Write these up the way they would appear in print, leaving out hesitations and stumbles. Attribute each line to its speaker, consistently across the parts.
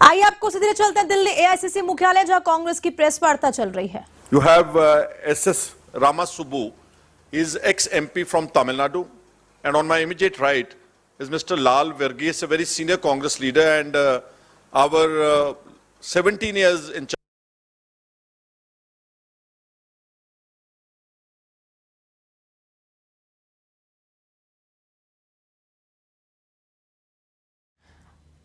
Speaker 1: आइए आपको सीधे चलते हैं दिल्ली एआईसीसी मुख्यालय, जहां कांग्रेस की प्रेस वार्ता चल रही है।
Speaker 2: You have SS Ramasubbu, is ex-MP from Tamil Nadu, and on my immediate right is Mr. Lal Verghese, a very senior Congress leader and our 17 years in charge.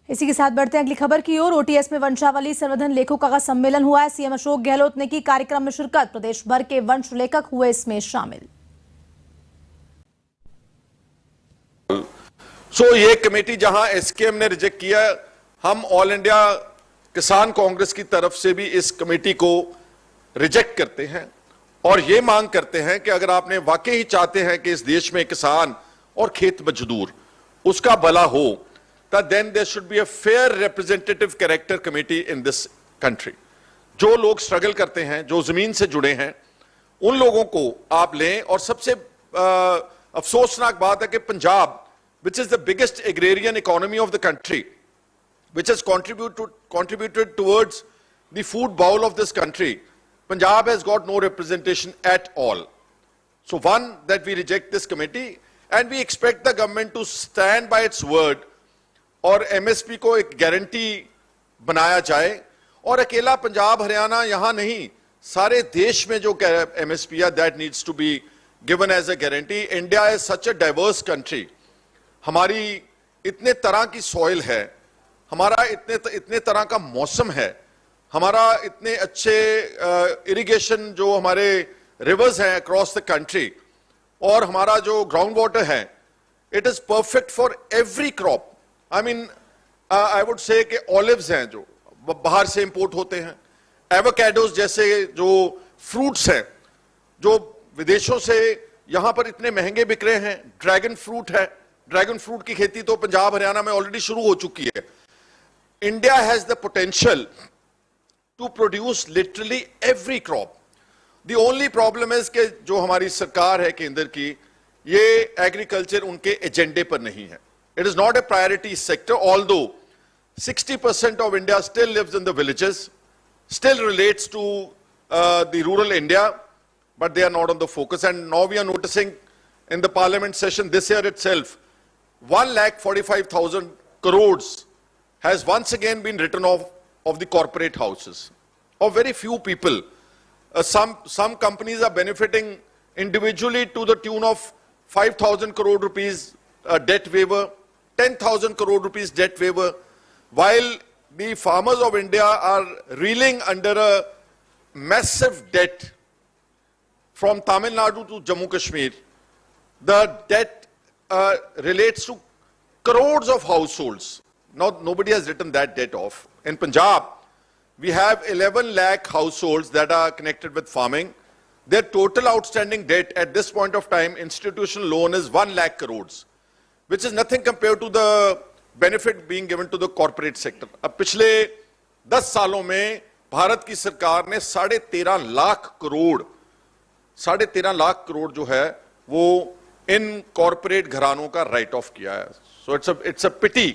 Speaker 1: इसी के साथ बढ़ते हैं अगली खबर की ओर। ओटीएस में वंशावली संवर्धन लेखकों का सम्मेलन हुआ है। सीएम अशोक गहलोत ने की कार्यक्रम में शिरकत। प्रदेश भर के वंश लेखक हुए इसमें शामिल।
Speaker 2: ये कमेटी जहां एसकेएम ने रिजेक्ट किया, हम ऑल इंडिया किसान कांग्रेस की तरफ से भी इस कमेटी को रिजेक्ट करते हैं और ये मांग करते हैं कि अगर आपने वाकई ही चाहते हैं कि इस देश में किसान और खेत मजदूर उसका भला हो, then there should be a fair representative character committee in this country. जो लोग स्ट्रगल करते हैं, जो जमीन से जुड़े हैं, उन लोगों को आप लें। और सबसे अफसोसनाक बात है कि Punjab, which is the biggest agrarian economy of the country, which has contributed towards the food bowl of this country, Punjab has got no representation at all. So one, that we reject this committee and we expect the government to stand by its word और MSP को एक guarantee बनाया जाए। और अकेला पंजाब हरियाणा यहां नहीं, सारे देश में जो एमएसपी है, that needs to be given as a guarantee. India is such a diverse country, हमारी इतने तरह की सॉइल है, हमारा इतने तरह का मौसम है, हमारा इतने अच्छे इरिगेशन जो हमारे रिवर्स हैं अक्रॉस द कंट्री, और हमारा जो ग्राउंड वाटर है, it is perfect for every crop. I mean I would say कि ऑलिव्स हैं जो बाहर से इंपोर्ट होते हैं, एवोकाडोस जैसे जो फ्रूट्स हैं जो विदेशों से यहां पर इतने महंगे बिक रहे हैं, ड्रैगन फ्रूट है, ड्रैगन फ्रूट की खेती तो पंजाब हरियाणा में ऑलरेडी शुरू हो चुकी है। India has the potential to produce literally every crop. The only problem is कि जो हमारी सरकार है केंद्र की, ये एग्रीकल्चर उनके एजेंडे पर नहीं है। It is not a priority sector, although 60% of India still lives in the villages, still relates to the rural India, but they are not on the focus. And now we are noticing in the parliament session this year itself, 1,45,000 crores has once again been written off of the corporate houses of very few people. Some companies are benefiting individually to the tune of 5,000 crore rupees debt waiver, 10,000 crore rupees debt waiver, while the farmers of India are reeling under a massive debt from Tamil Nadu to Jammu Kashmir. The debt relates to crores of households. Nobody has written that debt off. In Punjab, we have 11 lakh households that are connected with farming. Their total outstanding debt at this point of time, institutional loan, is 1 lakh crores. Which is nothing compared to the benefit being given to the corporate sector. अब पिछले 10 सालों में भारत की सरकार ने 13.5 लाख करोड़ जो है वो इन कॉर्पोरेट घरानों का राइट ऑफ किया है। सो इट्स अ पिटी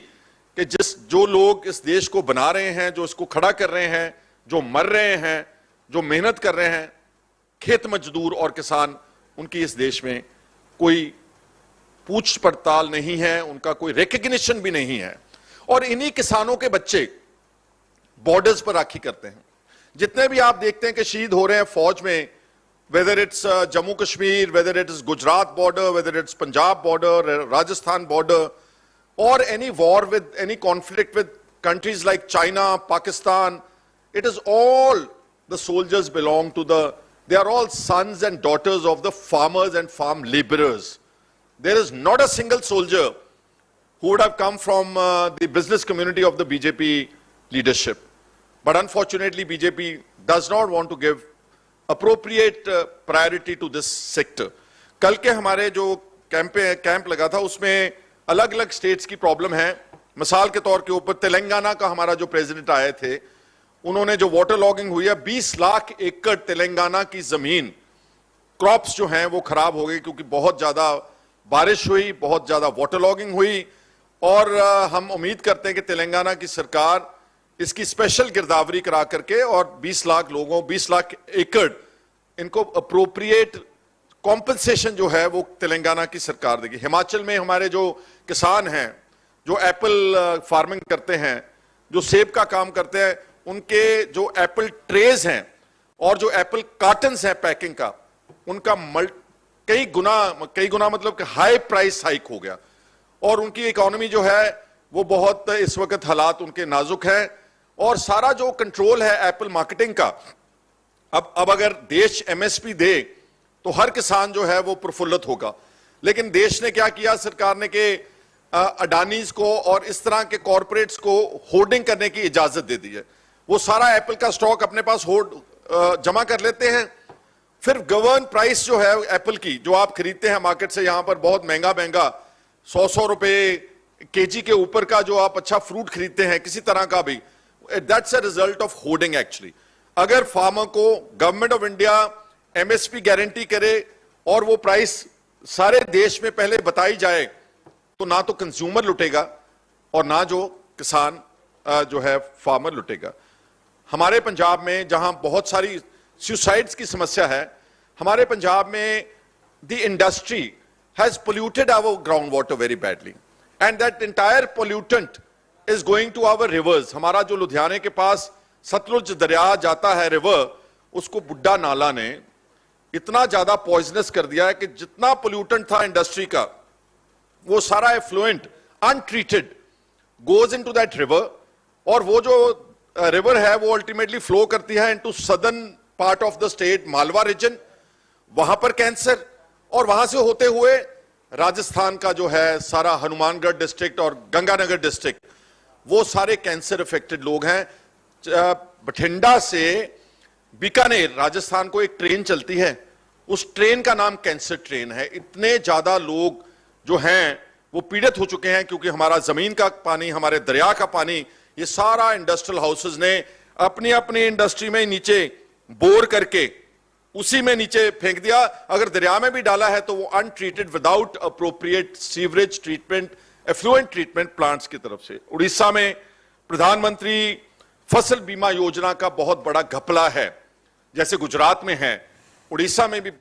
Speaker 2: कि जो लोग इस देश को बना रहे हैं, जो इसको खड़ा कर रहे हैं, जो मर रहे हैं, जो मेहनत कर रहे हैं, खेत मजदूर और किसान, उनकी इस देश में कोई पूछ पड़ताल नहीं है, उनका कोई रिकग्निशन भी नहीं है। और इन्हीं किसानों के बच्चे बॉर्डर्स पर राखी करते हैं। जितने भी आप देखते हैं कि शहीद हो रहे हैं फौज में, whether it's Jammu Kashmir, whether it is Gujarat border, whether it's Punjab border, Rajasthan border, और any war with any conflict with countries like China, Pakistan, it is all the soldiers belong to they are all sons and daughters of the farmers and farm labourers. There is not a single soldier who would have come from the business community of the BJP leadership. But unfortunately, BJP does not want to give appropriate priority to this sector. कल के हमारे जो camp लगा था, उसमें अलग अलग states की प्रॉब्लम है। मिसाल के तौर के ऊपर तेलंगाना का हमारा जो प्रेसिडेंट आए थे, उन्होंने जो वाटर लॉगिंग हुई है, 20 लाख एकड़ तेलंगाना की जमीन, क्रॉप्स जो हैं वो खराब हो गई क्योंकि बहुत ज्यादा बारिश हुई, बहुत ज्यादा वाटर लॉगिंग हुई। और हम उम्मीद करते हैं कि तेलंगाना की सरकार इसकी स्पेशल गिरदावरी करा करके और 20 लाख लोगों 20 लाख एकड़ इनको अप्रोप्रिएट कॉम्पनसेशन जो है वो तेलंगाना की सरकार देगी। हिमाचल में हमारे जो किसान हैं, जो एप्पल फार्मिंग करते हैं, जो सेब का काम करते हैं, उनके जो एप्पल ट्रेज हैं और जो एप्पल कार्टन्स हैं पैकिंग का, उनका कई गुना मतलब कि हाई प्राइस हाइक हो गया और उनकी इकोनॉमी जो है वो बहुत इस वक्त हालात उनके नाजुक है और सारा जो कंट्रोल है एप्पल मार्केटिंग का, अब अगर देश एमएसपी दे तो हर किसान जो है वो प्रफुल्लित होगा। लेकिन देश ने क्या किया, सरकार ने कि अडानीज को और इस तरह के कॉरपोरेट्स को होर्डिंग करने की इजाजत दे दी है। वो सारा एप्पल का स्टॉक अपने पास होर्ड जमा कर लेते हैं, फिर गवर्न प्राइस जो है एप्पल की जो आप खरीदते हैं मार्केट से, यहां पर बहुत महंगा 100 रुपए केजी के ऊपर का जो आप अच्छा फ्रूट खरीदते हैं किसी तरह का भी, that's a result of hoarding actually. अगर फार्मर को government of India MSP guarantee करे और वो प्राइस सारे देश में पहले बताई जाए तो ना तो कंज्यूमर लुटेगा और ना जो किसान जो है फार्मर लुटेगा। हमारे पंजाब में जहां बहुत सारी सुसाइड्स की समस्या है, हमारे पंजाब में the industry has polluted our ground water very badly and that entire pollutant is going to our rivers. हमारा जो लुधियाने के पास सतलुज दरिया जाता है रिवर, उसको बुड्ढा नाला ने इतना ज्यादा पॉइजनस कर दिया है कि जितना पोल्यूटेंट था इंडस्ट्री का वो सारा effluent untreated goes into that river और वो जो रिवर है वो अल्टीमेटली फ्लो करती है into southern part of the state Malwa region, वहां पर कैंसर, और वहां से होते हुए राजस्थान का जो है सारा हनुमानगढ़ डिस्ट्रिक्ट और गंगानगर डिस्ट्रिक्ट, वो सारे कैंसर इफेक्टेड लोग हैं। बठिंडा से बीकानेर राजस्थान को एक ट्रेन चलती है, उस ट्रेन का नाम कैंसर ट्रेन है। इतने ज्यादा लोग जो हैं वो पीड़ित हो चुके हैं क्योंकि हमारा जमीन का पानी, हमारे दरिया का पानी, ये सारा इंडस्ट्रियल हाउसेस ने अपनी अपनी इंडस्ट्री में नीचे बोर करके उसी में नीचे फेंक दिया। अगर दरिया में भी डाला है तो वो untreated without appropriate sewerage treatment, effluent treatment plants की तरफ से। उड़ीसा में प्रधानमंत्री फसल बीमा योजना का बहुत बड़ा घपला है, जैसे गुजरात में है, उड़ीसा में भी